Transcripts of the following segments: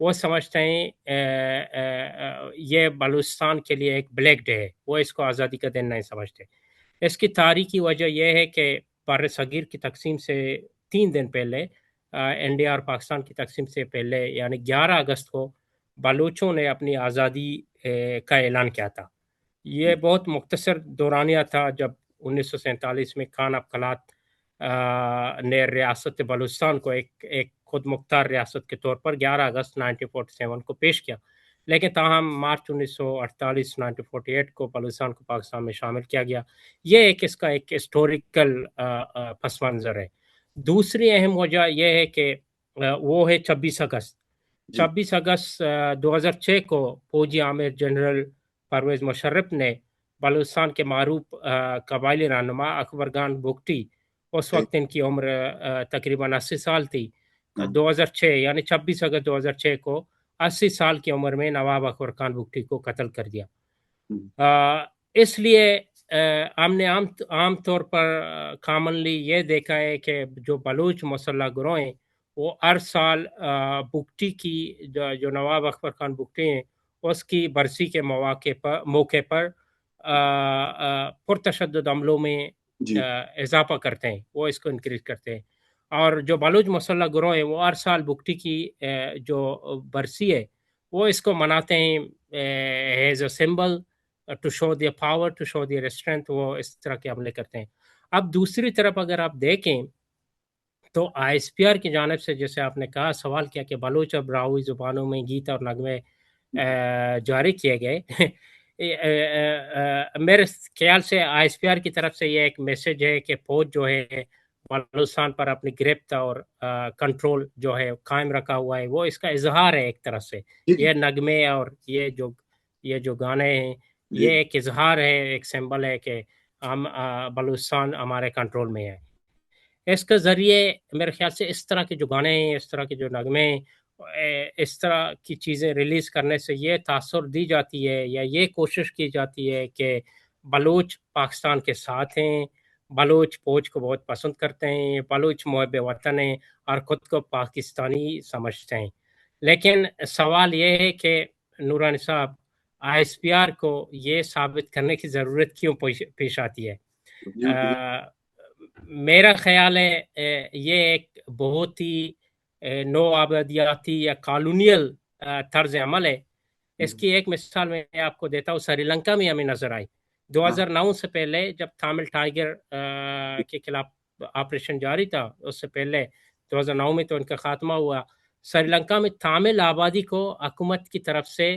وہ سمجھتے ہیں یہ بلوچستان کے لیے ایک بلیک ڈے ہے، وہ اس کو آزادی کا دن نہیں سمجھتے۔ اس کی تاریخی وجہ یہ ہے کہ بر صغیر کی تقسیم سے 3 دن پہلے، انڈیا اور پاکستان کی تقسیم سے پہلے یعنی 11 اگست کو بلوچوں نے اپنی آزادی کا اعلان کیا تھا۔ یہ بہت مختصر دورانیہ تھا جب 1947 میں خان افقلات نے ریاست بلوچستان کو ایک خود مختار ریاست کے طور پر 11 اگست 1947 کو پیش کیا، لیکن تاہم مارچ 1948 کو بلوچستان کو پاکستان میں شامل کیا گیا۔ یہ اس کا ایک ہسٹوریکل پس منظر ہے۔ دوسری اہم وجہ یہ ہے کہ وہ ہے 26 اگست۔ 26 اگست 2006 کو فوجی عامر جنرل پرویز مشرف نے بلوچستان کے معروف قبائلی رہنما اکبر خان بگٹی، اس وقت ان کی عمر تقریباً 80 سال تھی، 2006 یعنی 26 اگست 2006 کو 80 سال کی عمر میں نواب اکبر خان بگٹی کو قتل کر دیا۔ اس لیے ہم نے عام طور پر کامنلی یہ دیکھا ہے کہ جو بلوچ مسلح گروہ ہیں وہ ہر سال بگٹی کی جو نواب اکبر خان بگٹی ہیں اس کی برسی کے موقع پر پرتشدد حملوں میں اضافہ کرتے ہیں، وہ اس کو انکریز کرتے ہیں۔ اور جو بلوچ مسلح گروہ ہیں وہ ہر سال بگٹی کی جو برسی ہے وہ اس کو مناتے ہیں as a symbol to show the power, to show the strength, وہ اس طرح کے حملے کرتے ہیں۔ اب دوسری طرف اگر آپ دیکھیں تو آئی ایس پی آر کی جانب سے جیسے آپ نے کہا، سوال کیا کہ بلوچ اور براہوئی زبانوں میں گیت اور نغمے جاری کیے گئے۔ میرے خیال سے آئی ایس پی آر کی طرف سے یہ ایک میسج ہے کہ فوج جو ہے بلوچستان پر اپنی گرفت اور کنٹرول جو ہے قائم رکھا ہوا ہے، وہ اس کا اظہار ہے ایک طرح سے۔ یہ نغمے اور یہ جو گانے ہیں یہ ایک اظہار ہے، ایک سمبل ہے کہ ہم بلوچستان ہمارے کنٹرول میں ہے۔ اس کے ذریعے میرے خیال سے اس طرح کے جو گانے ہیں، اس طرح کے جو نغمے ہیں، اس طرح کی چیزیں ریلیز کرنے سے یہ تاثر دی جاتی ہے یا یہ کوشش کی جاتی ہے کہ بلوچ پاکستان کے ساتھ ہیں، بلوچ فوج کو بہت پسند کرتے ہیں، بلوچ محب وطن ہیں اور خود کو پاکستانی سمجھتے ہیں۔ لیکن سوال یہ ہے کہ نورانی صاحب، آئی ایس پی آر کو یہ ثابت کرنے کی ضرورت کیوں پیش آتی ہے؟ میرا خیال ہے یہ ایک بہت ہی نو آبادیاتی یا کالونیل طرز عمل ہے۔ اس کی ایک مثال میں آپ کو دیتا ہوں، سری لنکا میں ہمیں نظر آئی 2009 سے پہلے جب تامل ٹائیگر کے خلاف آپریشن جاری تھا، اس سے پہلے 2009 میں تو ان کا خاتمہ ہوا۔ سری لنکا میں تامل آبادی کو حکومت کی طرف سے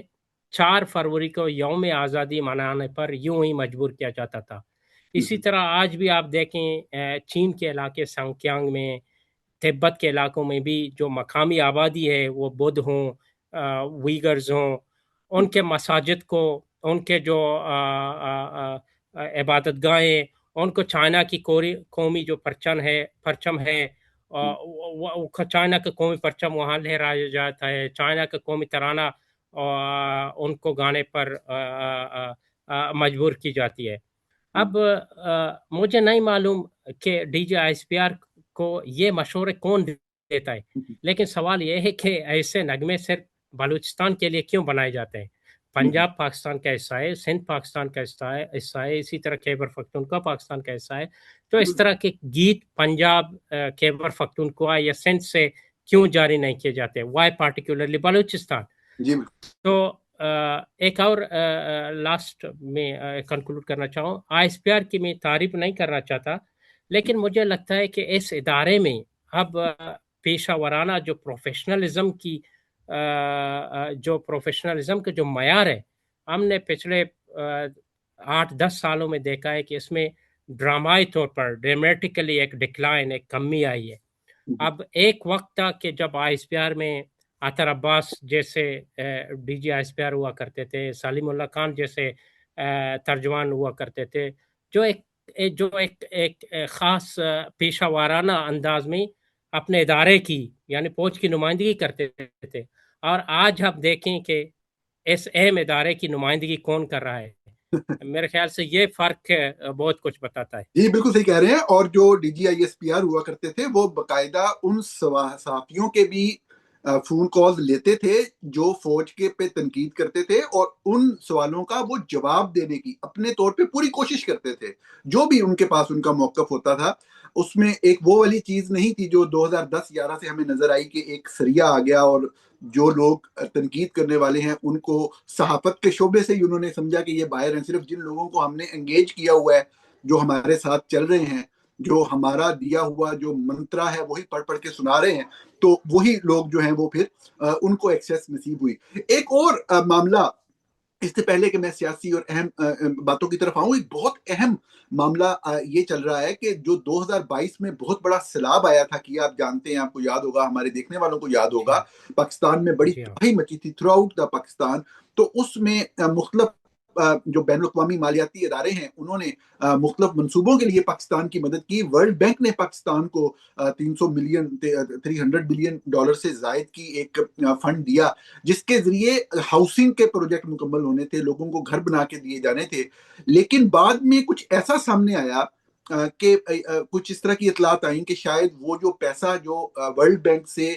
4 فروری کو یوم آزادی منانے پر یوں ہی مجبور کیا جاتا تھا۔ اسی طرح آج بھی آپ دیکھیں چین کے علاقے سنکیانگ میں، تبت کے علاقوں میں بھی جو مقامی آبادی ہے، وہ بدھ ہوں، ویگرز ہوں، ان کے مساجد کو، ان کے جو عبادت گاہیں، ان کو چائنا کی قومی جو پرچم ہے، چائنا کا قومی پرچم وہاں لہرایا جاتا ہے، چائنا کا قومی ترانہ ان کو گانے پر مجبور کی جاتی ہے۔ اب مجھے نہیں معلوم کہ D G I S P R کو یہ مشورے کون دیتا ہے، لیکن سوال یہ ہے کہ ایسے نغمے صرف بلوچستان کے لیے کیوں بنائے جاتے ہیں؟ پنجاب پاکستان کا حصہ ہے، سندھ پاکستان کا حصہ ہے، اسی طرح خیبر پختونخوا پاکستان کا حصہ ہے، تو اس طرح کے گیت پنجاب، خیبر پختونخوا یا سندھ سے کیوں جاری نہیں کیے جاتے؟ Why particularly Balochistan? تو ایک اور لاسٹ میں کنکلوڈ کرنا چاہوں، آئی ایس پی آر کی میں تعریف نہیں کرنا چاہتا، لیکن مجھے لگتا ہے کہ اس ادارے میں اب پیشہ ورانہ جو پروفیشنلزم کا جو معیار ہے، ہم نے پچھلے 8-10 سالوں میں دیکھا ہے کہ اس میں ڈرامائی طور پر ڈرامیٹیکلی ایک ڈکلائن، ایک کمی آئی ہے۔ اب ایک وقت تھا کہ جب آئی ایس پی آر میں عطر عباس جیسے D G I S P R ہوا کرتے تھے، سلیم اللہ خان جیسے ترجمان ہوا کرتے تھے، جو ایک خاص پیشہ وارانہ انداز میں اپنے ادارے کی یعنی فوج کی نمائندگی کرتے تھے، اور آج ہم دیکھیں کہ اس اہم ادارے کی نمائندگی کون کر رہا ہے۔ میرے خیال سے یہ فرق بہت کچھ بتاتا ہے۔ جی بالکل صحیح کہہ رہے ہیں، اور جو D G I S P R ہوا کرتے تھے وہ باقاعدہ ان صحافیوں کے بھی فون کالز لیتے تھے جو فوج کے پہ تنقید کرتے تھے اور ان سوالوں کا وہ جواب دینے کی اپنے طور پہ پوری کوشش کرتے تھے جو بھی ان کے پاس ان کا موقف ہوتا تھا. اس میں ایک وہ والی چیز نہیں تھی جو 2010-11 سے ہمیں نظر آئی کہ ایک سریا آ گیا اور جو لوگ تنقید کرنے والے ہیں ان کو صحافت کے شعبے سے ہی انہوں نے سمجھا کہ یہ باہر ہیں. صرف جن لوگوں کو ہم نے انگیج کیا ہوا ہے جو ہمارے ساتھ چل رہے ہیں جو ہمارا دیا ہوا جو منترا ہے وہی پڑھ پڑھ کے سنا رہے ہیں تو وہی لوگ جو ہیں وہ پھر ان کو ایکسیس نصیب ہوئی. ایک اور معاملہ اس سے پہلے کہ میں سیاسی اور اہم باتوں کی طرف آؤں, ایک بہت اہم معاملہ یہ چل رہا ہے کہ جو 2022 میں بہت بڑا سیلاب آیا تھا کہ آپ جانتے ہیں, آپ کو یاد ہوگا, ہمارے دیکھنے والوں کو یاد ہوگا, پاکستان میں بڑی جی ہاں تباہی مچی تھی تھرو آؤٹ دا پاکستان. تو اس میں مختلف جو بین الاقوامی مالیاتی ادارے ہیں انہوں نے مختلف منصوبوں کے لیے پاکستان کی مدد کی. ورلڈ بینک نے پاکستان کو 300 بلین ڈالر سے زائد کی ایک فنڈ دیا جس کے ذریعے ہاؤسنگ کے پروجیکٹ مکمل ہونے تھے, لوگوں کو گھر بنا کے دیے جانے تھے. لیکن بعد میں کچھ ایسا سامنے آیا کہ کچھ اس طرح کی اطلاعات آئیں کہ شاید وہ جو پیسہ جو ورلڈ بینک سے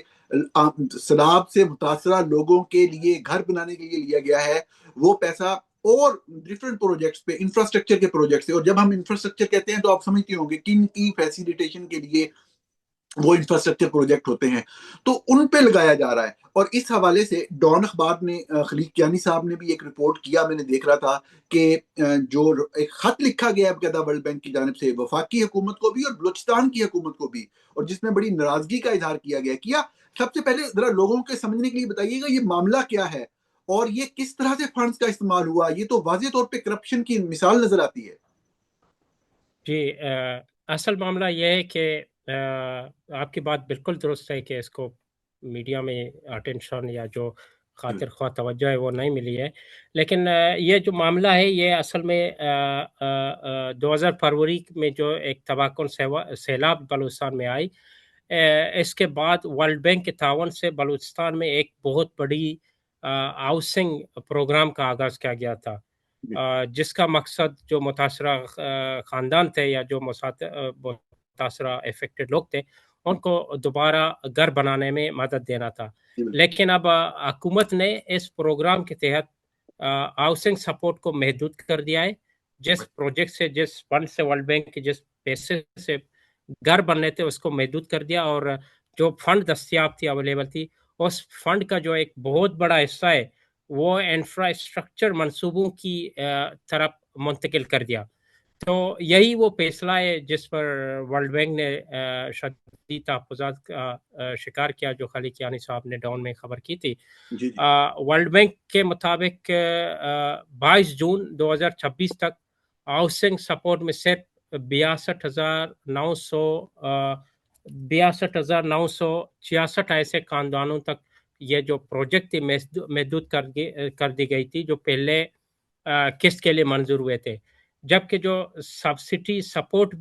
سیلاب سے متاثرہ لوگوں کے لیے گھر بنانے کے لیے لیا گیا ہے وہ پیسہ اور ڈفرینٹ پروجیکٹس پہ انفراسٹرکچر کے پروجیکٹس سے, اور جب ہم انفراسٹرکچر کہتے ہیں تو آپ سمجھتے ہوں گے کن کی فیسیلیٹیشن کے لیے وہ انفراسٹرکچر پروجیکٹ ہوتے ہیں, تو ان پہ لگایا جا رہا ہے. اور اس حوالے سے ڈان اخبار نے خلیق کیانی صاحب نے بھی ایک رپورٹ کیا, میں نے دیکھ رہا تھا کہ جو ایک خط لکھا گیا ہے باقاعدہ ورلڈ بینک کی جانب سے وفاقی حکومت کو بھی اور بلوچستان کی حکومت کو بھی, اور جس میں بڑی ناراضگی کا اظہار کیا گیا. سب سے پہلے ذرا لوگوں کے سمجھنے کے لیے بتائیے گا یہ معاملہ کیا ہے اور یہ کس طرح سے فنڈز کا استعمال ہوا. یہ تو واضح طور پہ کرپشن کی مثال نظر آتی ہے. جی اصل معاملہ یہ ہے کہ آپ کی بات بالکل درست ہے کہ اس کو میڈیا میں اٹینشن یا جو خاطر خواہ توجہ ہے وہ نہیں ملی ہے. لیکن یہ جو معاملہ ہے یہ اصل میں 2000 فروری میں جو ایک تباہ کن سیلاب بلوچستان میں آئی, اس کے بعد ورلڈ بینک کے تعاون سے بلوچستان میں ایک بہت بڑی ہاؤسنگ پروگرام کا آغاز کیا گیا تھا, جس کا مقصد جو متاثرہ خاندان تھے یا جو متاثرہ افیکٹڈ لوگ تھے ان کو دوبارہ گھر بنانے میں مدد دینا تھا. لیکن اب حکومت نے اس پروگرام کے تحت ہاؤسنگ سپورٹ کو محدود کر دیا ہے. جس پروجیکٹ سے جس فنڈ سے ورلڈ بینک کے جس پیسے سے گھر بننے تھے اس کو محدود کر دیا, اور جو فنڈ دستیاب تھی اویلیبل تھی اس فنڈ کا جو ایک بہت بڑا حصہ ہے وہ انفراسٹرکچر منصوبوں کی طرف منتقل کر دیا. تو یہی وہ فیصلہ ہے جس پر ورلڈ بینک نے شدید تحفظات کا شکار کیا, جو خلیق کیانی صاحب نے ڈاؤن میں خبر کی تھی. ورلڈ بینک کے مطابق 22 جون 2026 تک ہاؤسنگ سپورٹ میں صرف 62,966 ایسے خاندانوں تک یہ جو پروجیکٹ تھی محدود کر دی گئی تھی جو پہلے قسط کے لیے منظور ہوئے تھے, جبکہ جو سبسڈی سپورٹ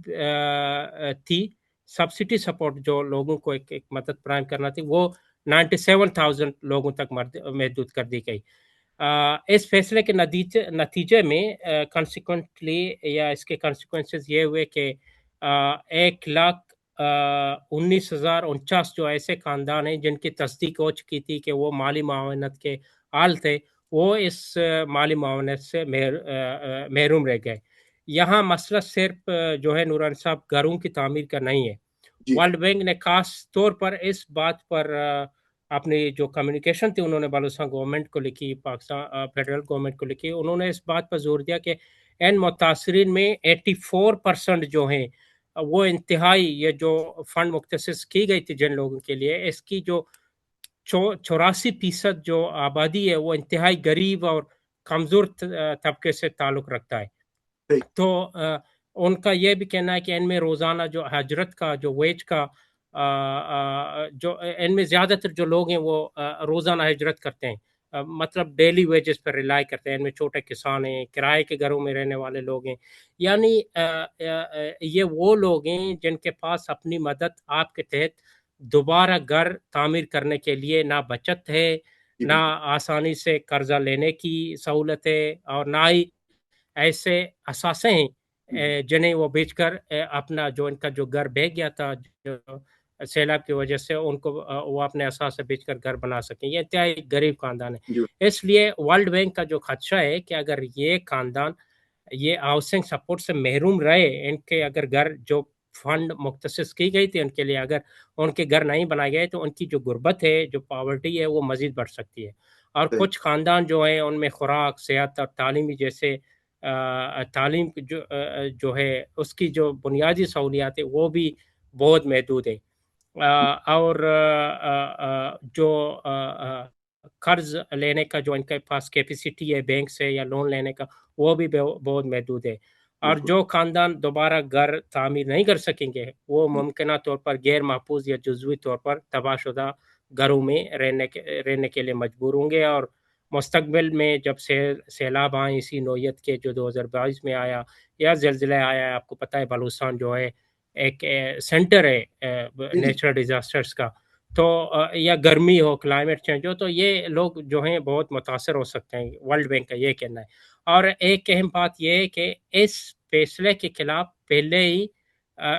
تھی, سبسڈی سپورٹ جو لوگوں کو ایک مدد فراہم کرنا تھی وہ 97,000 لوگوں تک محدود کر دی گئی. اس فیصلے کے نتیجے میں کنسیکوینٹلی یا اس کے کنسیکوینسز یہ ہوئے کہ 1,19,049 جو ایسے خاندان ہیں جن کی تصدیق ہو چکی تھی کہ وہ مالی معاونت کے حال تھے وہ اس مالی معاونت سے محروم رہ گئے. یہاں مسئلہ صرف جو ہے نوران صاحب گھروں کی تعمیر کا نہیں ہے. ورلڈ بینک نے خاص طور پر اس بات پر اپنی جو کمیونیکیشن تھی انہوں نے بلوچستان گورنمنٹ کو لکھی, پاکستان فیڈرل گورنمنٹ کو لکھی. انہوں نے اس بات پر زور دیا کہ ان متاثرین میں 84% جو ہیں وہ انتہائی یہ جو فنڈ مختص کی گئی تھی جن لوگوں کے لیے اس کی جو 84% جو آبادی ہے وہ انتہائی غریب اور کمزور طبقے سے تعلق رکھتا ہے. تو ان کا یہ بھی کہنا ہے کہ ان میں روزانہ جو ہجرت کا جو ویج کا جو ان میں زیادہ تر جو لوگ ہیں وہ روزانہ ہجرت کرتے ہیں, مطلب ڈیلی ویجز پر ریلائی کرتے ہیں. ان میں چھوٹے کسان ہیں, کرائے کے گھروں میں رہنے والے لوگ ہیں, یعنی یہ وہ لوگ ہیں جن کے پاس اپنی مدد آپ کے تحت دوبارہ گھر تعمیر کرنے کے لیے نہ بچت ہے, نہ آسانی سے قرضہ لینے کی سہولت ہے, اور نہ ہی ایسے اثاثے ہیں جنہیں وہ بیچ کر اپنا جو ان کا جو گھر بہ گیا تھا جو سیلاب کی وجہ سے ان کو وہ اپنے اثاثے بیچ کر گھر بنا سکیں. یہ انتہائی غریب خاندان ہے. جی اس لیے ورلڈ بینک کا جو خدشہ ہے کہ اگر یہ خاندان یہ ہاؤسنگ سپورٹ سے محروم رہے، ان کے اگر گھر جو فنڈ مختص کی گئی تھی ان کے لیے اگر ان کے گھر نہیں بنائے گئے تو ان کی جو غربت ہے، جو پاورٹی ہے، وہ مزید بڑھ سکتی ہے. اور صحیح. کچھ خاندان جو ہیں ان میں خوراک، صحت اور تعلیمی جیسے تعلیم جو ہے اس کی جو بنیادی سہولیات ہے وہ بھی بہت محدود ہیں. اور جو قرض لینے کا جو ان کے پاس کیپیسٹی ہے بینک سے یا لون لینے کا، وہ بھی بہت محدود ہے. اور بالکل. جو خاندان دوبارہ گھر تعمیر نہیں کر سکیں گے وہ ممکنہ طور پر غیر محفوظ یا جزوی طور پر تباہ شدہ گھروں میں رہنے کے لیے مجبور ہوں گے. اور مستقبل میں جب سیلاب آئیں اسی نوعیت کے جو 2022 میں آیا یا زلزلہ آیا، آپ کو پتہ ہے بلوچستان جو ہے ایک سینٹر ہے جی جی. نیچرل ڈیزاسٹرز کا، تو یا گرمی ہو، کلائمیٹ چینج ہو، تو یہ لوگ جو ہیں بہت متاثر ہو سکتے ہیں. ورلڈ بینک کا یہ کہنا ہے. اور ایک اہم بات یہ ہے کہ اس فیصلے کے خلاف پہلے ہی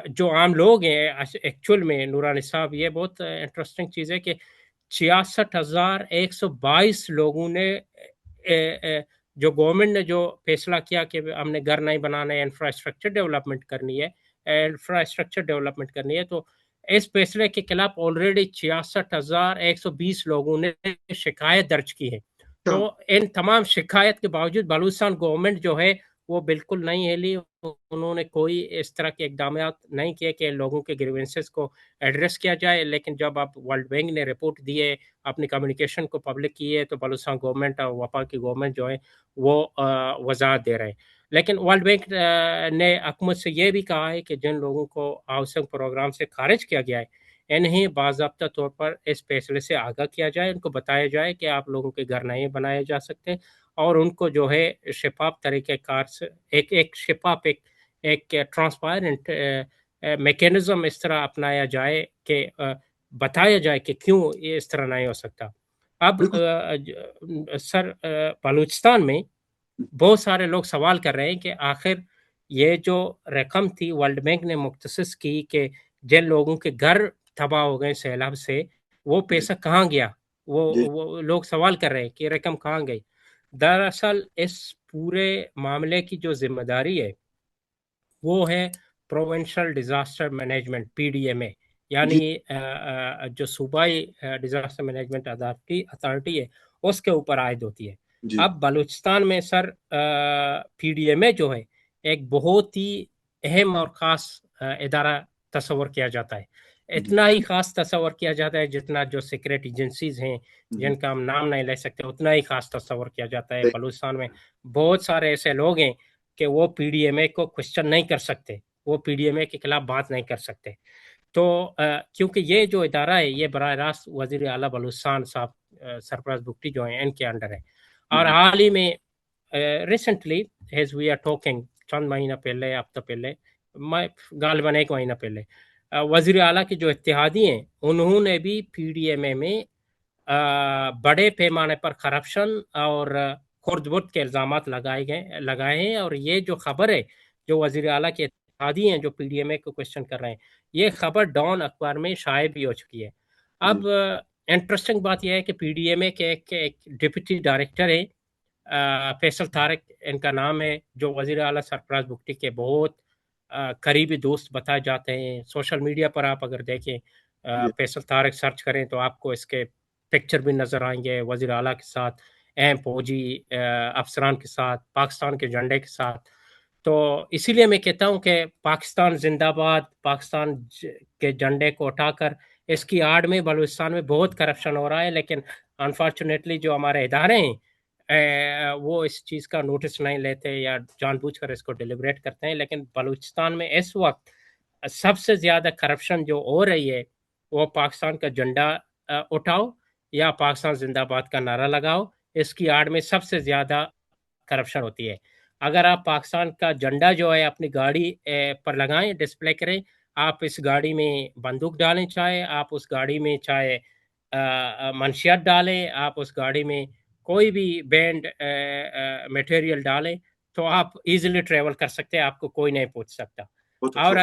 جو عام لوگ ہیں ایکچول میں، نورانی صاحب یہ بہت انٹرسٹنگ چیز ہے کہ 66,122 لوگوں نے جو گورنمنٹ نے جو فیصلہ کیا کہ ہم نے گھر نہیں بنانا ہے، انفراسٹرکچر ڈیولپمنٹ کرنی ہے، تو اس فیصلے کے خلاف آلریڈی 66,120 لوگوں نے شکایت درج کی ہے. تو ان تمام شکایت کے باوجود بلوچستان گورنمنٹ جو ہے وہ بالکل نہیں ہلی. انہوں نے کوئی اس طرح کے اقدامات نہیں کیے کہ لوگوں کے گریونسز کو ایڈریس کیا جائے. لیکن جب آپ ورلڈ بینک نے رپورٹ دی ہے، اپنی کمیونیکیشن کو پبلک کی ہے، تو بلوچستان گورنمنٹ اور وفاقی گورنمنٹ جو ہے وہ وضاحت دے رہے ہیں. لیکن ورلڈ بینک نے حکومت سے یہ بھی کہا ہے کہ جن لوگوں کو ہاؤسنگ پروگرام سے خارج کیا گیا ہے انہیں باضابطہ طور پر اس فیصلے سے آگاہ کیا جائے، ان کو بتایا جائے کہ آپ لوگوں کے گھر نہیں بنائے جا سکتے، اور ان کو جو ہے شفاف طریقہ کار سے ایک شفاف ایک ٹرانسپیرنٹ میکینزم اس طرح اپنایا جائے کہ بتایا جائے کہ کیوں یہ اس طرح نہیں ہو سکتا. اب بالکل. سر بلوچستان میں بہت سارے لوگ سوال کر رہے ہیں کہ آخر یہ جو رقم تھی ورلڈ بینک نے مختص کی کہ جن لوگوں کے گھر تباہ ہو گئے سیلاب سے، وہ جی پیسہ کہاں گیا؟ جی. وہ لوگ سوال کر رہے ہیں کہ رقم کہاں گئی. دراصل اس پورے معاملے کی جو ذمہ داری ہے وہ ہے پروونشل ڈیزاسٹر مینجمنٹ PDMA، جی یعنی جو صوبائی ڈیزاسٹر مینجمنٹ اتھارٹی ہے اس کے اوپر عائد ہوتی ہے. جی. اب بلوچستان میں سر PDMA جو ہے ایک بہت ہی اہم اور خاص ادارہ تصور کیا جاتا ہے. جی اتنا ہی خاص تصور کیا جاتا ہے جتنا جو سیکرٹ ایجنسیز ہیں جن کا ہم نام نہیں لے سکتے اتنا ہی خاص تصور کیا جاتا ہے. بلوچستان میں بہت سارے ایسے لوگ ہیں کہ وہ PDMA کو کوشچن نہیں کر سکتے، وہ PDMA کے خلاف بات نہیں کر سکتے. تو کیونکہ یہ جو ادارہ ہے یہ براہ راست وزیر اعلیٰ بلوچستان صاحب سرفراز بگٹی جو ہیں ان کے انڈر ہے. اور حال ہی میں recently as we are talking چند مہینہ پہلے، ہفتہ پہلے، غالباً ایک مہینہ پہلے، وزیر اعلیٰ کے جو اتحادی ہیں انہوں نے بھی PDMA میں بڑے پیمانے پر کرپشن اور خرد برد کے الزامات لگائے ہیں. اور یہ جو خبر ہے جو وزیر اعلیٰ کے اتحادی ہیں جو PDMA کو کوشچن کر رہے ہیں، یہ خبر ڈان اخبار میں شائع بھی ہو چکی ہے. اب انٹرسٹنگ بات یہ ہے کہ PDMA کے ایک ڈپٹی ڈائریکٹر ہے فیصل طارق ان کا نام ہے، جو وزیر اعلیٰ سرفراز بگٹی کے بہت قریبی دوست بتائے جاتے ہیں. سوشل میڈیا پر آپ اگر دیکھیں فیصل طارق سرچ کریں تو آپ کو اس کے پکچر بھی نظر آئیں گے وزیر اعلیٰ کے ساتھ، اہم فوجی افسران کے ساتھ، پاکستان کے جھنڈے کے ساتھ. تو اسی لیے میں کہتا ہوں کہ پاکستان زندہ باد، پاکستان کے جھنڈے کو اٹھا کر اس کی آڑ میں بلوچستان میں بہت کرپشن ہو رہا ہے. لیکن انفارچونیٹلی جو ہمارے ادارے ہیں وہ اس چیز کا نوٹس نہیں لیتے یا جان بوجھ کر اس کو ڈیلیبریٹ کرتے ہیں. لیکن بلوچستان میں اس وقت سب سے زیادہ کرپشن جو ہو رہی ہے وہ پاکستان کا جھنڈا اٹھاؤ یا پاکستان زندہ باد کا نعرہ لگاؤ، اس کی آڑ میں سب سے زیادہ کرپشن ہوتی ہے. اگر آپ پاکستان کا جھنڈا جو ہے اپنی گاڑی پر لگائیں، ڈسپلے کریں، آپ اس گاڑی میں بندوق ڈالیں، چاہے آپ اس گاڑی میں چاہے منشیات ڈالیں، آپ اس گاڑی میں کوئی بھی بینڈ میٹیریل ڈالیں، تو آپ ایزیلی ٹریول کر سکتے ہیں، آپ کو کوئی نہیں پوچھ سکتا. بہت اور اچھا.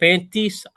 35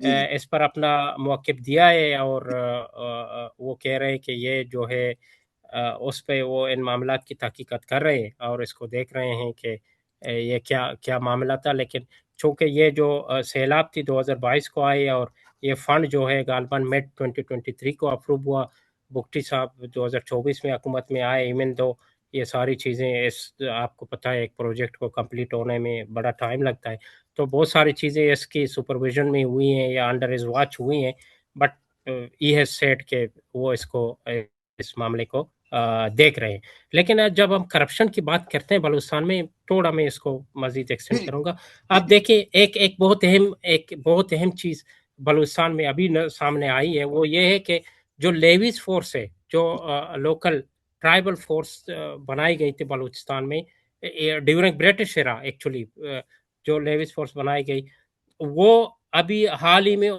اس پر اپنا موقف دیا ہے، اور وہ کہہ رہے ہیں کہ یہ جو ہے اس پہ وہ ان معاملات کی تحقیقات کر رہے ہیں اور اس کو دیکھ رہے ہیں کہ یہ کیا کیا معاملہ تھا. لیکن چونکہ یہ جو سیلاب تھی 2022 کو آئی، اور یہ فنڈ جو ہے غالباً مڈ 2023 کو اپروو ہوا. بگٹی صاحب 2024 میں حکومت میں آئے. ایون دو یہ ساری چیزیں آپ کو پتہ ہے ایک پروجیکٹ کو کمپلیٹ ہونے میں بڑا ٹائم لگتا ہے، تو بہت ساری چیزیں اس کی سپرویژن میں ہوئی ہیں یا انڈر از واچ ہوئی ہیں. بٹ ای ہیز سیڈ کہ وہ اس معاملے کو دیکھ رہے ہیں. لیکن جب ہم کرپشن کی بات کرتے ہیں بلوچستان میں، تھوڑا میں اس کو مزید ایکسٹینڈ کروں گا. جی آپ دیکھیں ایک بہت اہم چیز بلوچستان میں ابھی سامنے آئی ہے، وہ یہ ہے کہ جو لیویز فورس ہے، جو لوکل ٹرائبل فورس بنائی گئی تھی بلوچستان میں ڈیورنگ برٹش ایرا، ایکچولی جو لیویز فورس بنائی گئی، وہ ابھی حال ہی میں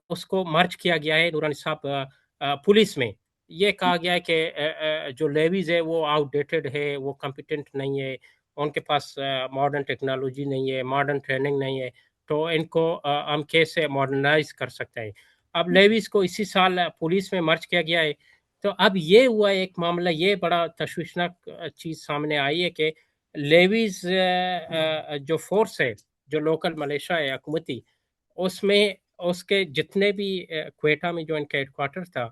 اس کو مرج کیا گیا ہے نورانی صاحب پولیس میں. یہ کہا گیا ہے کہ جو لیویز ہے وہ آؤٹ ڈیٹڈ ہے، وہ کمپیٹنٹ نہیں ہے، ان کے پاس ماڈرن ٹیکنالوجی نہیں ہے، ماڈرن ٹریننگ نہیں ہے، تو ان کو ہم کیسے ماڈرنائز کر سکتے ہیں. اب لیویز کو اسی سال پولیس میں مرج کیا گیا ہے. تو اب یہ ہوا ایک معاملہ، یہ بڑا تشویشناک چیز سامنے آئی ہے کہ لیویز جو فورس ہے، جو لوکل ملیشیا ہے حکومتی، اس میں اس کے جتنے بھی کوئٹہ میں جو ان کا ہیڈ کوارٹر تھا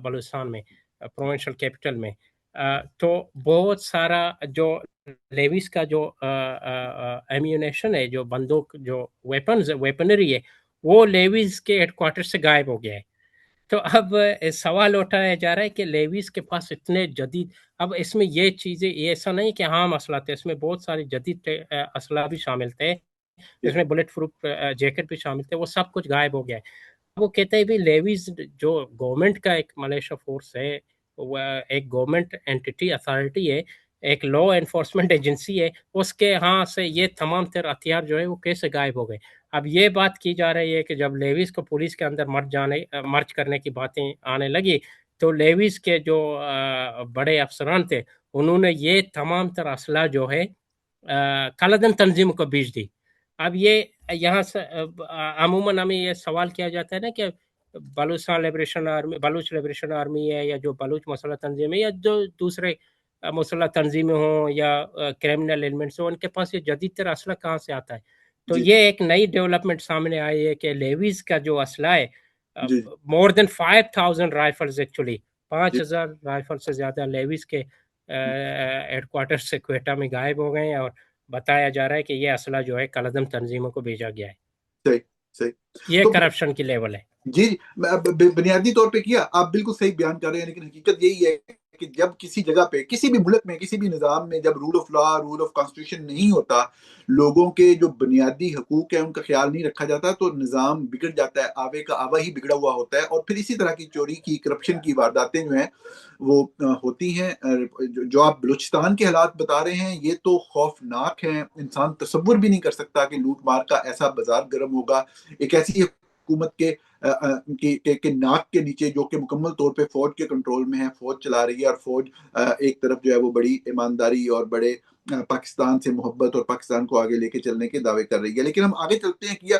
بلوچستان میں پروونشل کیپٹل میں، تو بہت سارا جو لیویز کا جو ایمیونیشن ہے، جو بندوق، جو ویپنری ہے، وہ لیویز کے ہیڈ کوارٹر سے غائب ہو گیا ہے. تو اب سوال اٹھایا جا رہا ہے کہ لیویز کے پاس اتنے جدید، اب اس میں یہ چیزیں، یہ ایسا نہیں کہ عام اسلحہ تھے، اس میں بہت ساری جدید اسلحہ بھی شامل تھے، اس میں بلٹ پروف جیکٹ بھی شامل تھے، وہ سب کچھ غائب ہو گیا ہے. وہ کہتے ہیں بھی لیویز جو گورنمنٹ کا ایک ملیشیا فورس ہے، وہ ایک گورنمنٹ اینٹی اتھارٹی ہے، ایک لا انفورسمنٹ ایجنسی ہے، اس کے ہاں سے یہ تمام تر ہتھیار جو ہے وہ کیسے غائب ہو گئے. اب یہ بات کی جا رہی ہے کہ جب لیویز کو پولیس کے اندر مرج کرنے کی باتیں آنے لگی، تو لیویز کے جو بڑے افسران تھے، انہوں نے یہ تمام تر اسلحہ جو ہے کالعدم تنظیم کو بیچ دی. اب یہ یہاں سے عموماً ہمیں یہ سوال کیا جاتا ہے نا کہ Balochistan liberation army, Baloch liberation army ہے، یا جو بلوچ مسلح تنظیم ہے، یا جو دوسرے مسلح تنظیمیں ہوں یا کرمنل ایلیمنٹس ہوں، ان کے پاس یہ جدید تر اسلحہ کہاں سے آتا ہے؟ تو جی یہ ایک نئی ڈیولپمنٹ سامنے آئی ہے کہ لیویز کا جو اسلحہ ہے، جی مور دین 5000 رائفلز، ایکچولی جی 5000 رائفل سے زیادہ لیویز کے ہیڈ کوارٹر سے کوئٹہ میں غائب ہو گئے ہیں، اور بتایا جا رہا ہے کہ یہ اسلحہ جو ہے کالعدم تنظیموں کو بھیجا گیا ہے. صحیح صحیح. یہ تو کرپشن کی لیول ہے. جی بنیادی طور پہ کیا آپ بالکل صحیح بیان کر رہے ہیں، لیکن حقیقت یہی ہے کہ جب کسی جگہ پہ، کسی بھی ملک میں، کسی بھی نظام میں، جب rule of law, rule of constitution نہیں ہوتا، لوگوں کے جو بنیادی حقوق ہیں ان کا خیال نہیں رکھا جاتا، تو نظام بگڑ جاتا ہے، آوے کا آوا ہی بگڑا ہوا ہوتا ہے. اور پھر اسی طرح کی چوری کی، کرپشن کی وارداتیں جو ہیں وہ ہوتی ہیں. جو آپ بلوچستان کے حالات بتا رہے ہیں، یہ تو خوفناک ہیں. انسان تصور بھی نہیں کر سکتا کہ لوٹ مار کا ایسا بازار گرم ہوگا ایک ایسی حکومت کے ناک کے نیچے، جو کہ مکمل طور پہ فوج کے کنٹرول میں ہے، فوج چلا رہی ہے. اور فوج ایک طرف جو ہے وہ بڑی ایمانداری اور بڑے پاکستان سے محبت اور پاکستان کو آگے لے کے چلنے کے دعوے کر رہی ہے. لیکن ہم آگے چلتے ہیں کہ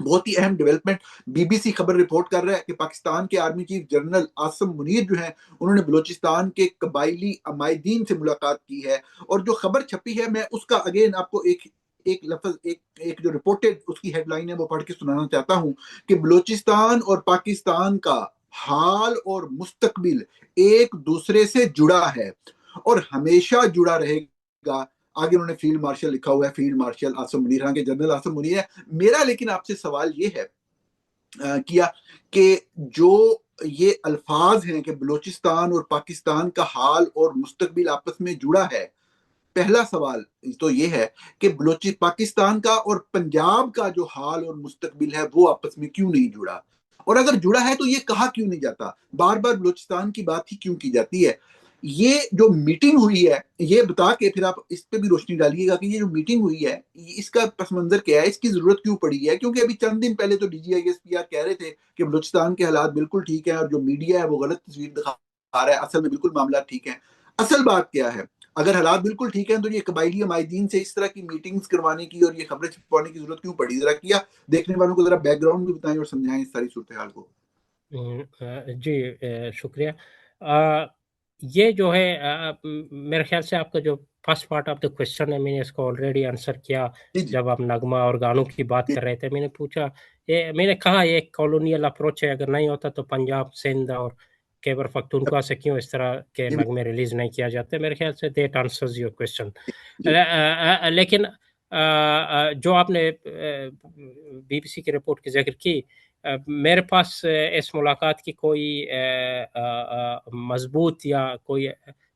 بہت ہی اہم ڈیولپمنٹ بی بی سی خبر رپورٹ کر رہا ہے کہ پاکستان کے army chief general Asim Munir جو ہیں، انہوں نے بلوچستان کے قبائلی عمائدین سے ملاقات کی ہے. اور جو خبر چھپی ہے، میں اس کا اگین آپ کو ایک لفظ، ایک جو رپورٹڈ اس کی ہیڈ لائن ہے وہ پڑھ کے سنانا چاہتا ہوں کہ بلوچستان اور پاکستان کا حال اور مستقبل ایک دوسرے سے جڑا ہے اور ہمیشہ جڑا رہے گا. آگے انہوں نے فیلڈ مارشل لکھا ہوا ہے، فیلڈ مارشل عاصم منیر، ہاں کہ جنرل عاصم منیر ہے. میرا لیکن آپ سے سوال یہ ہے کیا کہ جو یہ الفاظ ہیں کہ بلوچستان اور پاکستان کا حال اور مستقبل آپس میں جڑا ہے، پہلا سوال تو یہ ہے کہ پاکستان کا اور پنجاب کا جو حال اور مستقبل ہے وہ آپس میں کیوں نہیں جڑا؟ اور اگر جڑا ہے تو یہ کہا کیوں نہیں جاتا؟ بار بار بلوچستان کی بات ہی کیوں کی جاتی ہے؟ یہ جو میٹنگ ہوئی ہے، یہ بتا کے پھر آپ اس پہ بھی روشنی ڈالیے گا کہ یہ جو میٹنگ ہوئی ہے اس کا پس منظر کیا ہے، اس کی ضرورت کیوں پڑی ہے؟ کیونکہ ابھی چند دن پہلے تو D G I S P R کہہ رہے تھے کہ بلوچستان کے حالات بالکل ٹھیک ہیں، اور جو میڈیا ہے وہ غلط تصویر دکھا رہا ہے، اصل میں بالکل معاملات ٹھیک ہیں. اصل بات کیا ہے؟ اگر حالات بالکل ٹھیک ہیں تو یہ قبائلی عمائدین سے اس طرح کی میٹنگز کروانے کی اور یہ خبریں چھپوانے کی ضرورت کیوں پڑی؟ ذرا کیا دیکھنے والوں کو ذرا بیک گراؤنڈ بھی بتائیں اور سمجھائیں اس ساری صورتحال کو. جی شکریہ. یہ جو ہے میرے خیال سے آپ کا جو first part of the question ہے میں نے اس کو آلریڈی آنسر کیا. جی جی جب آپ نغمہ اور گانوں کی بات کر رہے تھے میں نے پوچھا میں نے کہا یہ ایک کالونیل اپروچ ہے، اگر نہیں ہوتا تو پنجاب سندھ اور خیبر پختونخوا سے کیوں اس طرح کے جی نغمے ریلیز نہیں کیا جاتے. میرے خیال سے دیٹ آنسرز یور کوشچن. جی لیکن جو آپ نے بی بی سی کی رپورٹ کی ذکر کی، میرے پاس اس ملاقات کی کوئی مضبوط یا کوئی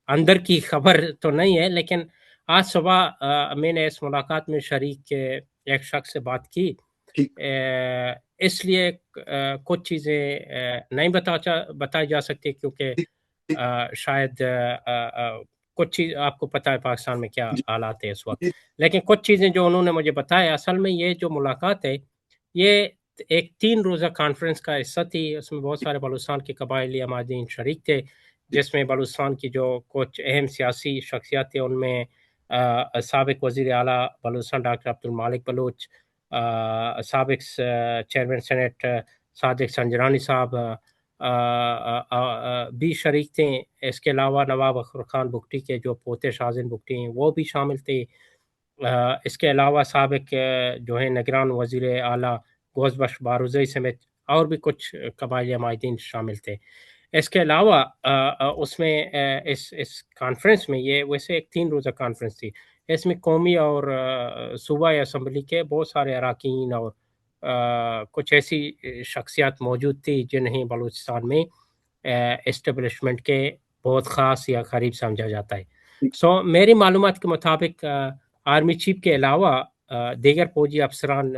اندر کی خبر تو نہیں ہے، لیکن آج صبح میں نے اس ملاقات میں شریک ایک شخص سے بات کی. ٹھیک اس لیے کچھ چیزیں نہیں بتائی جا سکتی کیونکہ ٹھیک ٹھیک شاید کچھ چیز آپ کو پتہ ہے پاکستان میں کیا جی حالات ہیں اس وقت، جی لیکن کچھ چیزیں جو انہوں نے مجھے بتایا، اصل میں یہ جو ملاقات ہے یہ ایک 3 روزہ کانفرنس کا حصہ تھی. اس میں بہت سارے بلوچستان کے قبائلی عمائدین شریک تھے، جس میں بلوچستان کی جو کچھ اہم سیاسی شخصیات تھے ان میں سابق وزیر اعلیٰ بلوچستان ڈاکٹر عبد المالک بلوچ، سابق چیئرمین سینٹ صادق سنجرانی صاحب بھی شریک تھے. اس کے علاوہ نواب اختر خان بگٹی کے جو پوتے شازن بگٹی ہیں وہ بھی شامل تھے. اس کے علاوہ سابق جو ہے نگران وزیر اعلیٰ گوز بخش بارزئی سمیت اور بھی کچھ قبائلی عمائدین شامل تھے. اس کے علاوہ اس میں اس کانفرنس میں، یہ ویسے ایک 3 روزہ کانفرنس تھی، اس میں قومی اور صوبائی اسمبلی کے بہت سارے اراکین اور کچھ ایسی شخصیات موجود تھی جنہیں بلوچستان میں اسٹیبلشمنٹ کے بہت خاص یا قریب سمجھا جاتا ہے. سو میری معلومات کے مطابق آرمی چیف کے علاوہ دیگر فوجی افسران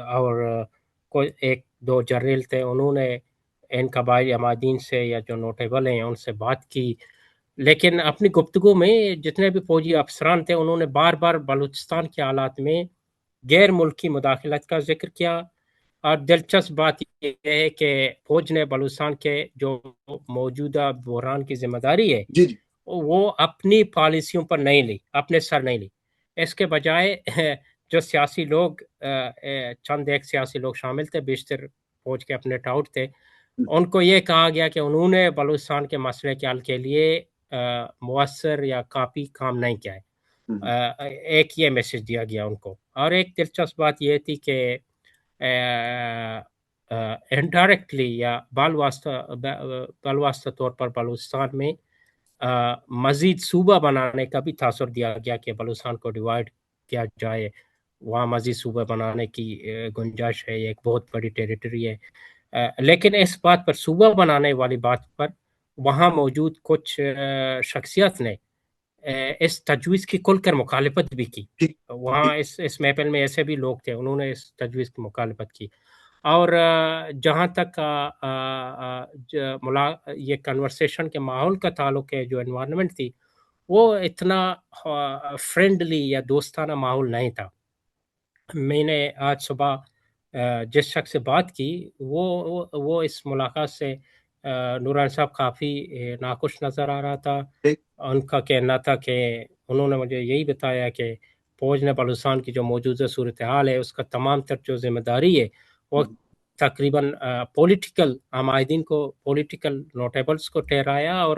اور کوئی 1-2 جنرل تھے، انہوں نے ان قبائلی عمائدین سے یا جو نوٹیبل ہیں ان سے بات کی. لیکن اپنی گفتگو میں جتنے بھی فوجی افسران تھے انہوں نے بار بار بلوچستان کے حالات میں غیر ملکی مداخلت کا ذکر کیا. اور دلچسپ بات یہ ہے کہ فوج نے بلوچستان کے جو موجودہ بحران کی ذمہ داری ہے جی جی وہ اپنی پالیسیوں پر نہیں لی، اپنے سر نہیں لی. اس کے بجائے جو سیاسی لوگ چند ایک سیاسی لوگ شامل تھے، بیشتر فوج کے اپنے ٹاؤٹ تھے، ان کو یہ کہا گیا کہ انہوں نے بلوچستان کے مسئلے کے حل کے لیے مؤثر یا کافی کام نہیں کیا ہے. ایک یہ میسج دیا گیا ان کو. اور ایک دلچسپ بات یہ تھی کہ انڈائریکٹلی یا بالواسطہ طور پر بلوچستان میں مزید صوبہ بنانے کا بھی تاثر دیا گیا کہ بلوچستان کو ڈیوائیڈ کیا جائے، وہاں مزید صوبہ بنانے کی گنجائش ہے، یہ ایک بہت بڑی ٹیریٹری ہے. لیکن اس بات پر، صوبہ بنانے والی بات پر، وہاں موجود کچھ شخصیات نے اس تجویز کی کھل کر مخالفت بھی کی. ٹھیک وہاں اس محفل میں ایسے بھی لوگ تھے، انہوں نے اس تجویز کی مخالفت کی. اور جہاں تک یہ کنورسیشن کے ماحول کا تعلق ہے، جو انوائرمنٹ تھی وہ اتنا فرینڈلی یا دوستانہ ماحول نہیں تھا. میں نے آج صبح جس شخص سے بات کی وہ اس ملاقات سے نوران صاحب کافی ناخوش نظر آ رہا تھا. ٹھیک ان کا کہنا تھا کہ انہوں نے مجھے یہی بتایا کہ فوج نے بلوچستان کی جو موجودہ صورتحال ہے اس کا تمام تر جو ذمہ داری ہے وہ تقریباً پولیٹیکل عمائدین کو، پولیٹیکل نوٹیبلز کو ٹھہرایا. اور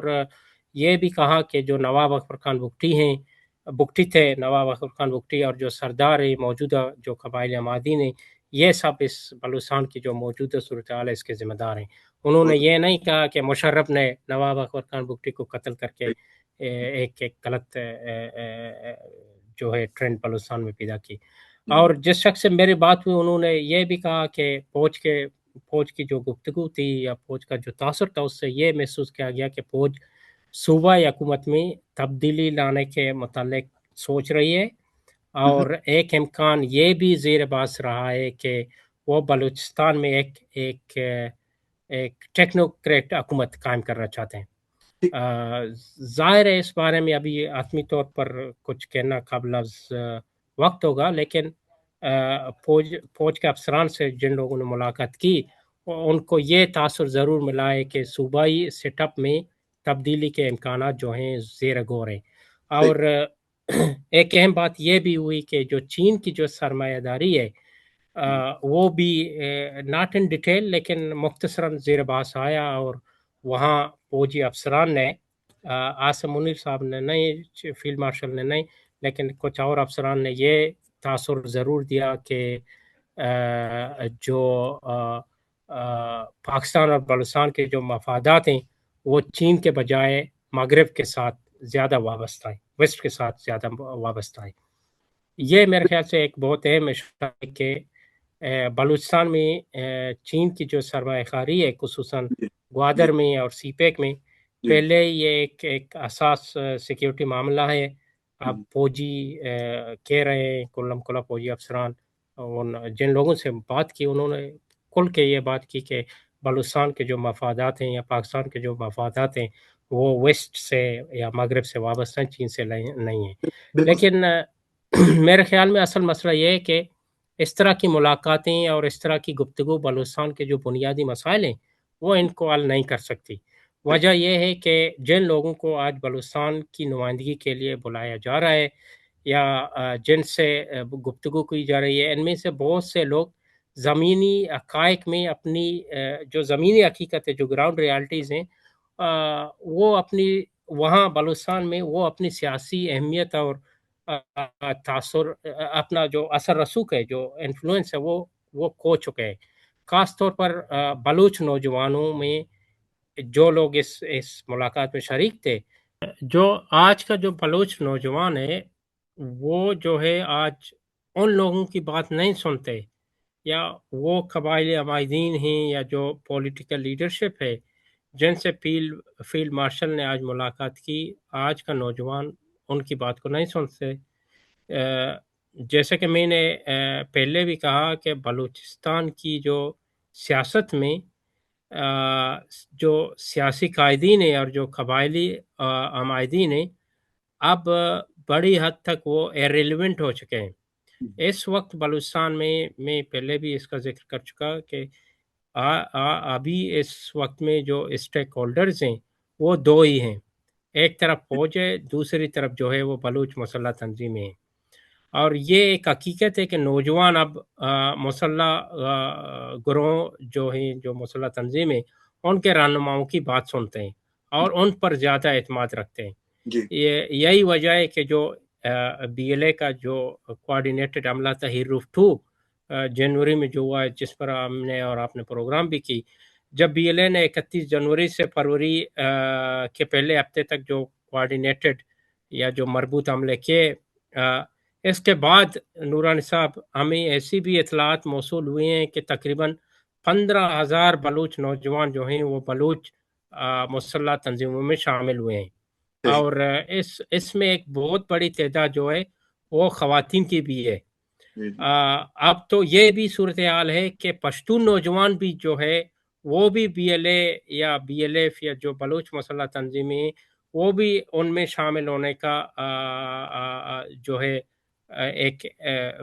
یہ بھی کہا کہ جو نواب اختر خان بگٹی تھے، نواب اختر خان بگٹی، اور جو سردار ہے موجودہ جو قبائلی عمائدین ہیں، یہ سب اس بلوچستان کی جو موجودہ صورتحال ہے اس کے ذمہ دار ہیں. انہوں نے یہ نہیں کہا کہ مشرف نے نواب اختر خان بگٹی کو قتل کر کے ایک غلط جو ہے ٹرینڈ بلوچستان میں پیدا کی. اور جس شخص سے میری بات ہوئی انہوں نے یہ بھی کہا کہ فوج کی جو گفتگو تھی یا فوج کا جو تاثر تھا اس سے یہ محسوس کیا گیا کہ فوج صوبائی حکومت میں تبدیلی لانے کے متعلق سوچ رہی ہے. اور ایک امکان یہ بھی زیر بحث رہا ہے کہ وہ بلوچستان میں ایک ٹیکنوکریٹ حکومت قائم کرنا چاہتے ہیں. ظاہر ہے اس بارے میں ابھی حتمی طور پر کچھ کہنا قابل وقت ہوگا، لیکن فوج کے افسران سے جن لوگوں نے ملاقات کی ان کو یہ تاثر ضرور ملا ہے کہ صوبائی سیٹ اپ میں تبدیلی کے امکانات جو ہیں زیر غور ہیں. اور ایک اہم بات یہ بھی ہوئی کہ جو چین کی جو سرمایہ داری ہے وہ بھی ناٹ ان ڈیٹیل لیکن مختصراً زیر بحث آیا، اور وہاں فوجی افسران نے آصم منیر صاحب نے نہیں، فیلڈ مارشل نے نہیں، لیکن کچھ اور افسران نے یہ تاثر ضرور دیا کہ جو پاکستان اور بلوچستان کے جو مفادات ہیں وہ چین کے بجائے مغرب کے ساتھ زیادہ وابستہ ہیں، ویسٹ کے ساتھ زیادہ وابستہ ہیں. یہ میرے خیال سے ایک بہت اہم اشارہ ہے کہ بلوچستان میں چین کی جو سرمایہ کاری ہے خصوصاً گوادر میں اور سی پیک میں، پہلے یہ ایک اساس سیکیورٹی معاملہ ہے. اب فوجی کہہ رہے ہیں کلم کلا فوجی افسران، جن لوگوں سے بات کی انہوں نے کھل کے یہ بات کی کہ بلوچستان کے جو مفادات ہیں یا پاکستان کے جو مفادات ہیں وہ ویسٹ سے یا مغرب سے وابستہ چین سے نہیں ہیں. لیکن میرے خیال میں اصل مسئلہ یہ ہے کہ اس طرح کی ملاقاتیں اور اس طرح کی گفتگو بلوچستان کے جو بنیادی مسائل ہیں وہ ان کو حل نہیں کر سکتی. وجہ یہ ہے کہ جن لوگوں کو آج بلوچستان کی نمائندگی کے لیے بلایا جا رہا ہے یا جن سے گفتگو کی جا رہی ہے، ان میں سے بہت سے لوگ زمینی حقائق میں اپنی جو زمینی حقیقت ہے، جو گراؤنڈ ریالٹیز ہیں، وہ اپنی وہاں بلوچستان میں وہ اپنی سیاسی اہمیت اور تاثر، اپنا جو اثر رسوخ ہے، جو انفلوئنس ہے، وہ کھو چکے ہیں. خاص طور پر بلوچ نوجوانوں میں جو لوگ اس ملاقات میں شریک تھے، جو آج کا جو بلوچ نوجوان ہے وہ جو ہے آج ان لوگوں کی بات نہیں سنتے، یا وہ قبائلی عمائدین ہیں یا جو پولیٹیکل لیڈرشپ ہے جن سے فیلڈ مارشل نے آج ملاقات کی، آج کا نوجوان ان کی بات کو نہیں سنتے. جیسے کہ میں نے پہلے بھی کہا کہ بلوچستان کی جو سیاست میں جو سیاسی قائدین ہیں اور جو قبائلی عمائدین ہیں اب بڑی حد تک وہ ایریلیونٹ ہو چکے ہیں. اس وقت بلوچستان میں پہلے بھی اس کا ذکر کر چکا کہ ابھی اس وقت میں جو اسٹیک ہولڈرز ہیں وہ دو ہی ہیں. ایک طرف فوج ہے، دوسری طرف جو ہے وہ بلوچ مسلح تنظیمیں ہیں. اور یہ ایک حقیقت ہے کہ نوجوان اب مسلح گروہ جو ہیں، جو مسلح تنظیمیں، ان کے رہنماؤں کی بات سنتے ہیں اور ان پر زیادہ اعتماد رکھتے ہیں. یہی وجہ ہے کہ جو بی ایل اے کا جو کوآرڈینیٹڈ عملہ تھا ہیروف 2 جنوری میں جو ہوا ہے، جس پر ہم نے اور آپ نے پروگرام بھی کی، جب بی ایل اے نے 31 جنوری سے فروری کے پہلے ہفتے تک جو کوآرڈینیٹڈ یا جو مربوط عملے کیے، اس کے بعد نورانی صاحب ہمیں ایسی بھی اطلاعات موصول ہوئے ہیں کہ تقریباً 15,000 بلوچ نوجوان جو ہیں وہ بلوچ مسلح تنظیموں میں شامل ہوئے ہیں. اور اس میں ایک بہت بڑی تعداد جو ہے وہ خواتین کی بھی ہے. اب تو یہ بھی صورتحال ہے کہ پشتون نوجوان بھی جو ہے وہ بھی بی ایل اے یا بی ایل ایف یا جو بلوچ مسلح تنظیمیں وہ بھی ان میں شامل ہونے کا جو ہے ایک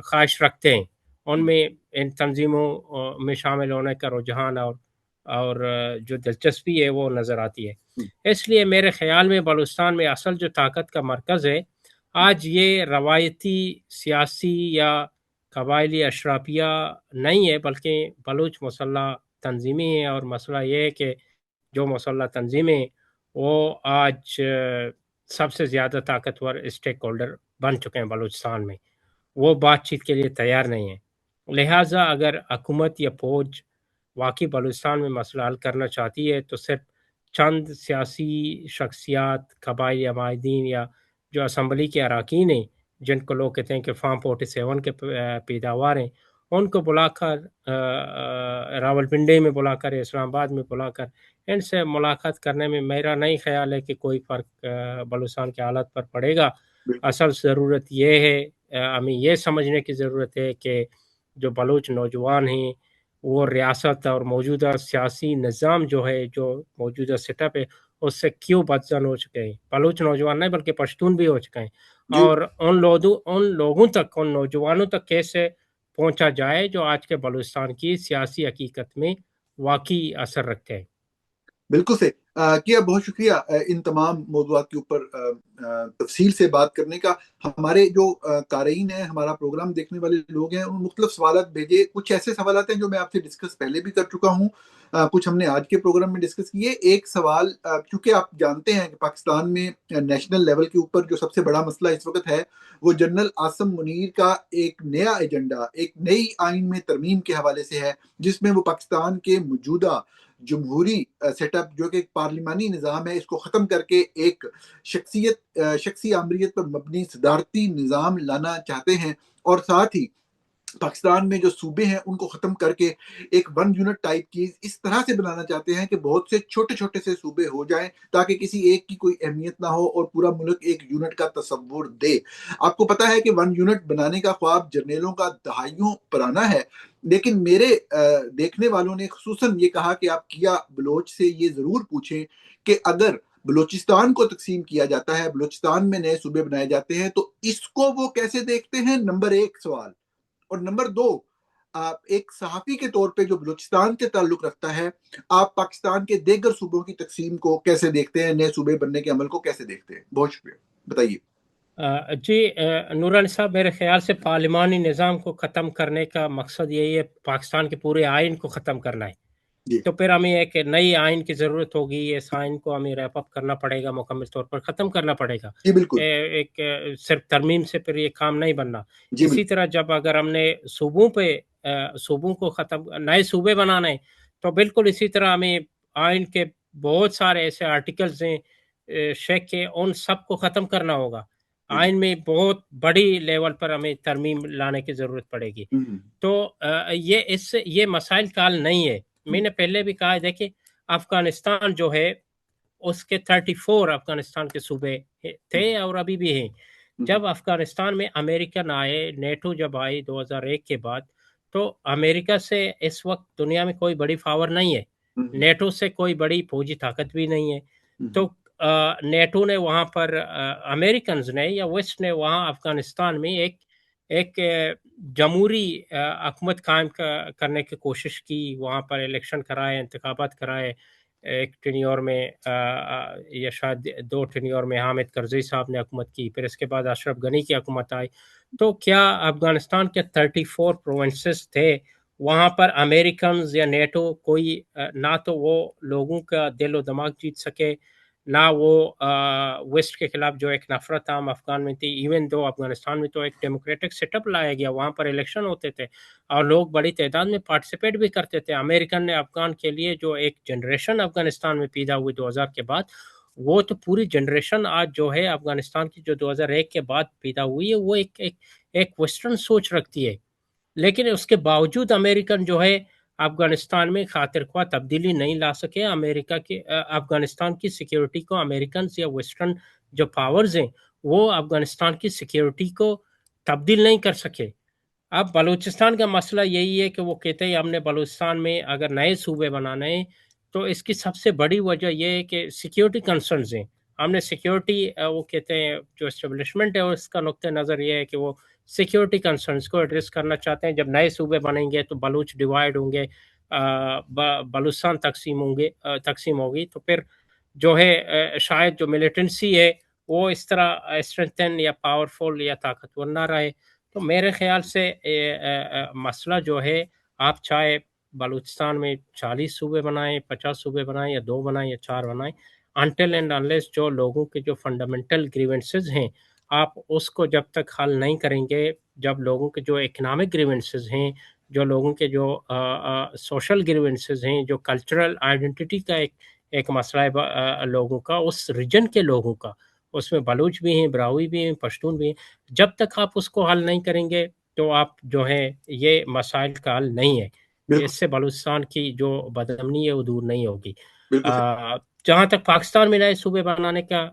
خواہش رکھتے ہیں. ان میں ان تنظیموں میں شامل ہونے کا رجحان اور جو دلچسپی ہے وہ نظر آتی ہے. اس لیے میرے خیال میں بلوچستان میں اصل جو طاقت کا مرکز ہے آج یہ روایتی سیاسی یا قبائلی اشرافیہ نہیں ہے، بلکہ بلوچ مسلح تنظیمیں ہیں. اور مسئلہ یہ ہے کہ جو مسلح تنظیمیں وہ آج سب سے زیادہ طاقتور اسٹیک ہولڈر بن چکے ہیں بلوچستان میں، وہ بات چیت کے لیے تیار نہیں ہیں. لہٰذا اگر حکومت یا فوج واقعی بلوچستان میں مسئلہ حل کرنا چاہتی ہے تو صرف چند سیاسی شخصیات، قبائلی عمائدین یا جو اسمبلی کے اراکین ہیں جن کو لوگ کہتے ہیں کہ فارم 47 کے پیداوار ہیں، ان کو بلا کر راولپنڈی میں بلا کر، اسلام آباد میں بلا کر ان سے ملاقات کرنے میں میرا نہیں خیال ہے کہ کوئی فرق بلوچستان کے حالات پر پڑے گا. اصل ضرورت یہ ہے، ہمیں یہ سمجھنے کی ضرورت ہے کہ جو بلوچ نوجوان ہیں وہ ریاست اور موجودہ سیاسی نظام جو ہے، جو موجودہ سیٹ اپ ہے، اس سے کیوں بدظن ہو چکے ہیں. بلوچ نوجوان نہیں بلکہ پشتون بھی ہو چکے ہیں. اور ان لوگوں تک، ان نوجوانوں تک کیسے پہنچا جائے جو آج کے بلوچستان کی سیاسی حقیقت میں واقعی اثر رکھتے ہیں. بالکل سے کیا بہت شکریہ ان تمام موضوعات کے اوپر تفصیل سے بات کرنے کا. ہمارے جو قارئین ہیں، ہمارا پروگرام دیکھنے والے لوگ ہیں، ان مختلف سوالات بھیجے. کچھ ایسے سوالات ہیں جو میں آپ سے ڈسکس پہلے بھی کر چکا ہوں، کچھ ہم نے آج کے پروگرام میں ڈسکس کیے. ایک سوال، کیونکہ آپ جانتے ہیں کہ پاکستان میں نیشنل لیول کے اوپر جو سب سے بڑا مسئلہ اس وقت ہے وہ جنرل عاصم منیر کا ایک نیا ایجنڈا، ایک نئی آئین میں ترمیم کے حوالے سے ہے، جس میں وہ پاکستان کے موجودہ جمہوری سیٹ اپ جو کہ ایک پارلیمانی نظام ہے، اس کو ختم کر کے ایک شخصی آمریت پر مبنی صدارتی نظام لانا چاہتے ہیں، اور ساتھ ہی پاکستان میں جو صوبے ہیں ان کو ختم کر کے ایک ون یونٹ ٹائپ کی اس طرح سے بنانا چاہتے ہیں کہ بہت سے چھوٹے چھوٹے سے صوبے ہو جائیں تاکہ کسی ایک کی کوئی اہمیت نہ ہو اور پورا ملک ایک یونٹ کا تصور دے. آپ کو پتا ہے کہ ون یونٹ بنانے کا خواب جرنیلوں کا دہائیوں پرانا ہے، لیکن میرے دیکھنے والوں نے خصوصاً یہ کہا کہ آپ کیا بلوچ سے یہ ضرور پوچھیں کہ اگر بلوچستان کو تقسیم کیا جاتا ہے، بلوچستان میں نئے صوبے بنائے جاتے ہیں، تو اس کو وہ کیسے دیکھتے ہیں؟ نمبر ایک سوال. اور نمبر دو، آپ ایک صحافی کے طور پہ جو بلوچستان کے تعلق رکھتا ہے، آپ پاکستان کے دیگر صوبوں کی تقسیم کو کیسے دیکھتے ہیں؟ نئے صوبے بننے کے عمل کو کیسے دیکھتے ہیں؟ بہت شکریہ، بتائیے. جی نورانی صاحب، میرے خیال سے پارلیمانی نظام کو ختم کرنے کا مقصد یہی ہے، پاکستان کے پورے آئین کو ختم کرنا ہے. جی تو پھر ہمیں ایک نئی آئین کی ضرورت ہوگی. اس آئین کو ہمیں ریپ اپ کرنا پڑے گا، مکمل طور پر ختم کرنا پڑے گا. جی بالکل. ایک صرف ترمیم سے پھر یہ کام نہیں بننا. جی اسی بالکل. طرح جب اگر ہم نے صوبوں کو ختم، نئے صوبے بنانے، تو بالکل اسی طرح ہمیں آئین کے بہت سارے ایسے آرٹیکلز ہیں شیک کے، ان سب کو ختم کرنا ہوگا. آئین میں بہت بڑی لیول پر ہمیں ترمیم لانے کی ضرورت پڑے گی. تو یہ مسائل کا حل نہیں ہے. میں نے پہلے بھی کہا ہے، دیکھیں افغانستان جو ہے اس کے 34 افغانستان کے صوبے تھے اور ابھی بھی ہیں. جب افغانستان میں امریکن آئے، نیٹو جب آئی 2001 کے بعد، تو امریکہ سے اس وقت دنیا میں کوئی بڑی پاور نہیں ہے، نیٹو سے کوئی بڑی فوجی طاقت بھی نہیں ہے. تو نیٹو نے وہاں پر امریکنز نے یا ویسٹ نے وہاں افغانستان میں ایک جمہوری حکومت قائم کرنے کی کوشش کی. وہاں پر الیکشن کرائے، انتخابات کرائے. ایک ٹینیور میں یا شاید 2 ٹینیور میں حامد کرزئی صاحب نے حکومت کی، پھر اس کے بعد اشرف غنی کی حکومت آئی. تو کیا افغانستان کے 34 پروونسز تھے، وہاں پر امریکنز یا نیٹو کوئی نہ تو وہ لوگوں کا دل و دماغ جیت سکے، نہ وہ ویسٹ کے خلاف جو ایک نفرت عام افغان میں تھی. ایون دو افغانستان میں تو ایک ڈیموکریٹک سیٹ اپ لایا گیا، وہاں پر الیکشن ہوتے تھے اور لوگ بڑی تعداد میں پارٹیسپیٹ بھی کرتے تھے. امریکن نے افغان کے لیے جو ایک جنریشن افغانستان میں پیدا ہوئی 2000 کے بعد، وہ تو پوری جنریشن آج جو ہے افغانستان کی جو 2001 کے بعد پیدا ہوئی ہے، وہ ایک ویسٹرن سوچ رکھتی ہے. لیکن اس کے باوجود امریکن جو ہے افغانستان میں خاطر خواہ تبدیلی نہیں لا سکے. امریکہ کے افغانستان کی سیکیورٹی کو امریکنز یا ویسٹرن جو پاورز ہیں وہ افغانستان کی سیکیورٹی کو تبدیل نہیں کر سکے. اب بلوچستان کا مسئلہ یہی ہے کہ وہ کہتے ہیں ہم نے بلوچستان میں اگر نئے صوبے بنانے ہیں، تو اس کی سب سے بڑی وجہ یہ ہے کہ سیکیورٹی کنسرنز ہیں. ہم نے سیکیورٹی، وہ کہتے ہیں جو اسٹیبلشمنٹ ہے اس کا نقطہ نظر یہ ہے کہ وہ سیکیورٹی کنسرنز کو ایڈریس کرنا چاہتے ہیں. جب نئے صوبے بنیں گے تو بلوچ ڈیوائیڈ ہوں گے، بلوچستان تقسیم ہوگی، تو پھر جو ہے شاید جو ملیٹنسی ہے وہ اس طرح اسٹرینتھن یا پاورفل یا طاقتور نہ رہے. تو میرے خیال سے مسئلہ جو ہے، آپ چاہے بلوچستان میں 40 صوبے بنائیں، 50 صوبے بنائیں، یا 2 بنائیں یا 4 بنائیں، انٹل اینڈ انلیس جو لوگوں کے جو فنڈامنٹل گریونسز ہیں آپ اس کو جب تک حل نہیں کریں گے، جب لوگوں کے جو اکنامک گریونسز ہیں، جو لوگوں کے جو سوشل گریونسز ہیں، جو کلچرل آئیڈینٹی کا ایک مسئلہ ہے لوگوں کا، اس ریجن کے لوگوں کا، اس میں بلوچ بھی ہیں، براوی بھی ہیں، پشتون بھی ہیں، جب تک آپ اس کو حل نہیں کریں گے تو آپ جو ہے یہ مسائل کا حل نہیں ہے. بالکل. اس سے بلوچستان کی جو بدامنی ہے وہ دور نہیں ہوگی. بالکل صحیح. جہاں تک پاکستان میں نئے صوبے بنانے کا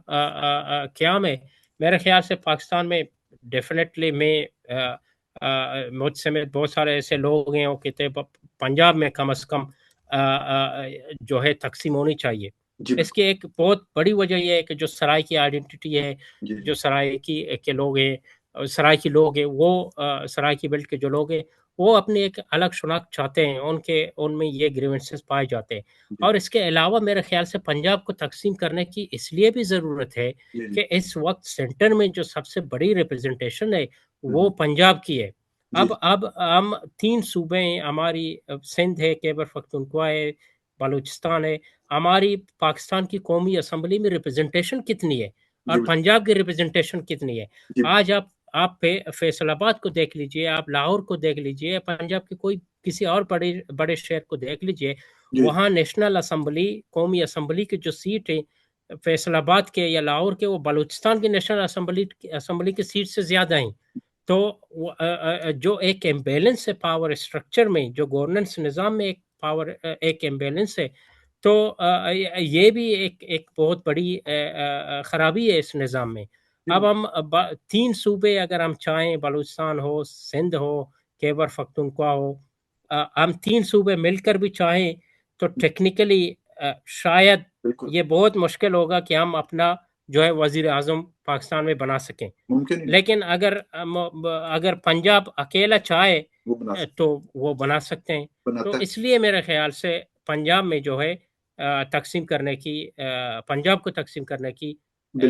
قیام ہے، میرے خیال سے پاکستان میں ڈیفینیٹلی مجھ سمیت بہت سارے ایسے لوگ ہیں وہ کہتے ہیں پنجاب میں کم از کم جو ہے تقسیم ہونی چاہیے. جی اس کی ایک بہت بڑی وجہ یہ ہے کہ جو سرائے کی آئیڈینٹی ہے، جی جو سرائے کے لوگ ہیں، سرائے کی لوگ ہیں، وہ سرائے کی بیلٹ کے جو لوگ ہیں وہ اپنی ایک الگ شناخت چاہتے ہیں، ان میں یہ گریونسز پائے جاتے ہیں. اور اس کے علاوہ میرے خیال سے پنجاب کو تقسیم کرنے کی اس لیے بھی ضرورت ہے کہ اس وقت سینٹر میں جو سب سے بڑی ریپرزنٹیشن ہے وہ پنجاب کی ہے. اب ہم 3 صوبے ہیں، ہماری سندھ ہے، خیبر پختونخوا ہے، بلوچستان ہے. ہماری پاکستان کی قومی اسمبلی میں ریپرزنٹیشن کتنی ہے اور پنجاب کی ریپرزنٹیشن کتنی ہے؟ آج آپ فیصل آباد کو دیکھ لیجئے، آپ لاہور کو دیکھ لیجئے، پنجاب کے کسی اور بڑے شہر کو دیکھ لیجئے، وہاں نیشنل اسمبلی، قومی اسمبلی کی جو سیٹ ہے فیصل آباد کے یا لاہور کے، وہ بلوچستان کی نیشنل اسمبلی کی سیٹ سے زیادہ ہیں. تو جو ایک امبیلنس ہے پاور اسٹرکچر میں، جو گورننس نظام میں ایک امبیلنس ہے، تو یہ بھی ایک بہت بڑی خرابی ہے اس نظام میں. اب ہم 3 صوبے اگر ہم چاہیں، بلوچستان ہو، سندھ ہو، خیبر پختونخوا ہو، ہم 3 صوبے مل کر بھی چاہیں تو ٹیکنیکلی شاید یہ بہت مشکل ہوگا کہ ہم اپنا جو ہے وزیر اعظم پاکستان میں بنا سکیں. لیکن اگر پنجاب اکیلا چاہے تو وہ بنا سکتے ہیں. تو اس لیے میرے خیال سے پنجاب میں جو ہے پنجاب کو تقسیم کرنے کی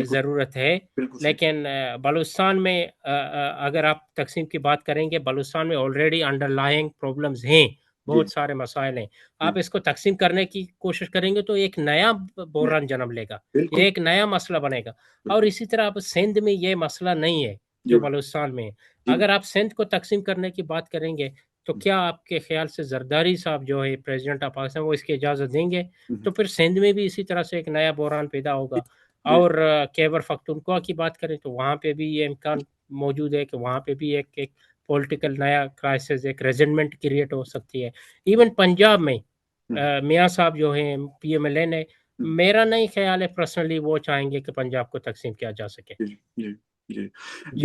ضرورت ہے. لیکن بلوچستان میں اگر آپ تقسیم کی بات کریں گے، بلوچستان میں آلریڈی انڈر لائنگ پرابلمز ہیں، بہت سارے مسائل ہیں. آپ اس کو تقسیم کرنے کی کوشش کریں گے تو ایک نیا بحران جنم لے گا، یہ ایک نیا مسئلہ بنے گا. اور اسی طرح اب سندھ میں یہ مسئلہ نہیں ہے جو بلوچستان میں ہے. اگر آپ سندھ کو تقسیم کرنے کی بات کریں گے تو کیا آپ کے خیال سے زرداری صاحب جو ہے پریزیڈنٹ آف پاکستان، وہ اس کی اجازت دیں گے؟ تو پھر سندھ میں بھی اسی طرح سے ایک نیا بحران پیدا ہوگا. اور خیبر پختونخوا کی بات کریں تو وہاں پہ بھی یہ امکان موجود ہے کہ وہاں پہ بھی ایک پولیٹیکل نیا کرائسس، ایک ریزنمنٹ کریٹ ہو سکتی ہے. ایون پنجاب میں میاں صاحب جو ہیں پی ایم ایل این ہے، میرا نہیں خیال ہے پرسنلی وہ چاہیں گے کہ پنجاب کو تقسیم کیا جا سکے. جی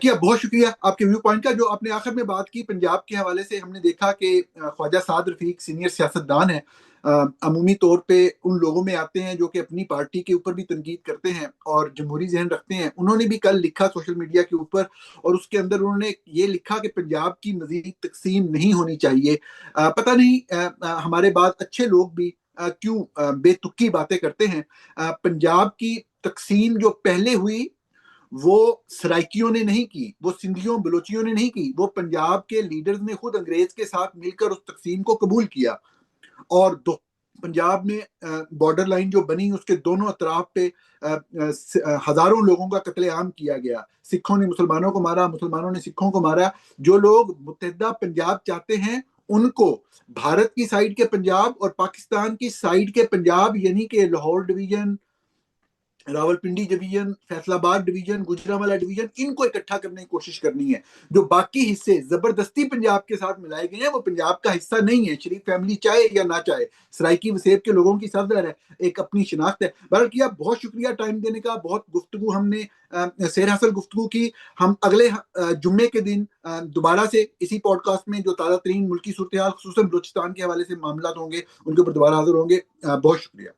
کیا بہت شکریہ آپ کے ویو پوائنٹ کا. جو آپ نے آخر میں بات کی پنجاب کے حوالے سے، ہم نے دیکھا کہ خواجہ سعد رفیق سینئر سیاستدان ہیں، عمومی طور پہ ان لوگوں میں آتے ہیں جو کہ اپنی پارٹی کے اوپر بھی تنقید کرتے ہیں اور جمہوری ذہن رکھتے ہیں. انہوں نے بھی کل لکھا سوشل میڈیا کے اوپر، اور اس کے اندر انہوں نے یہ لکھا کہ پنجاب کی مزید تقسیم نہیں ہونی چاہیے. پتہ نہیں ہمارے بعد اچھے لوگ بھی کیوں بے تکی باتیں کرتے ہیں. پنجاب کی تقسیم جو پہلے ہوئی وہ سرائکیوں نے نہیں کی، وہ سندھیوں بلوچیوں نے نہیں کی، وہ پنجاب کے لیڈرز نے خود انگریز کے ساتھ مل کر اس تقسیم کو قبول کیا. اور پنجاب میں بارڈر لائن جو بنی، اس کے دونوں اطراف پہ ہزاروں لوگوں کا قتل عام کیا گیا. سکھوں نے مسلمانوں کو مارا، مسلمانوں نے سکھوں کو مارا. جو لوگ متحدہ پنجاب چاہتے ہیں ان کو بھارت کی سائیڈ کے پنجاب اور پاکستان کی سائیڈ کے پنجاب، یعنی کہ لاہور ڈویژن، راولپنڈی ڈویژن، فیصل آباد ڈویژن، گوجرانوالہ ڈویژن، ان کو اکٹھا کرنے کی کوشش کرنی ہے. جو باقی حصے زبردستی پنجاب کے ساتھ ملائے گئے ہیں وہ پنجاب کا حصہ نہیں ہے. شریف فیملی چاہے یا نہ چاہے، سرائکی وسیب کے لوگوں کی صدر ہے، ایک اپنی شناخت ہے. بہرحال کیا بہت شکریہ ٹائم دینے کا. بہت گفتگو ہم نے سیر حاصل گفتگو کی. ہم اگلے جمعے کے دن دوبارہ سے اسی پوڈ کاسٹ میں جو تازہ ترین ملکی صورتحال خصوصاً بلوچستان کے حوالے سے معاملات ہوں گے ان کے اوپر دوبارہ حاضر ہوں گے. بہت شکریہ.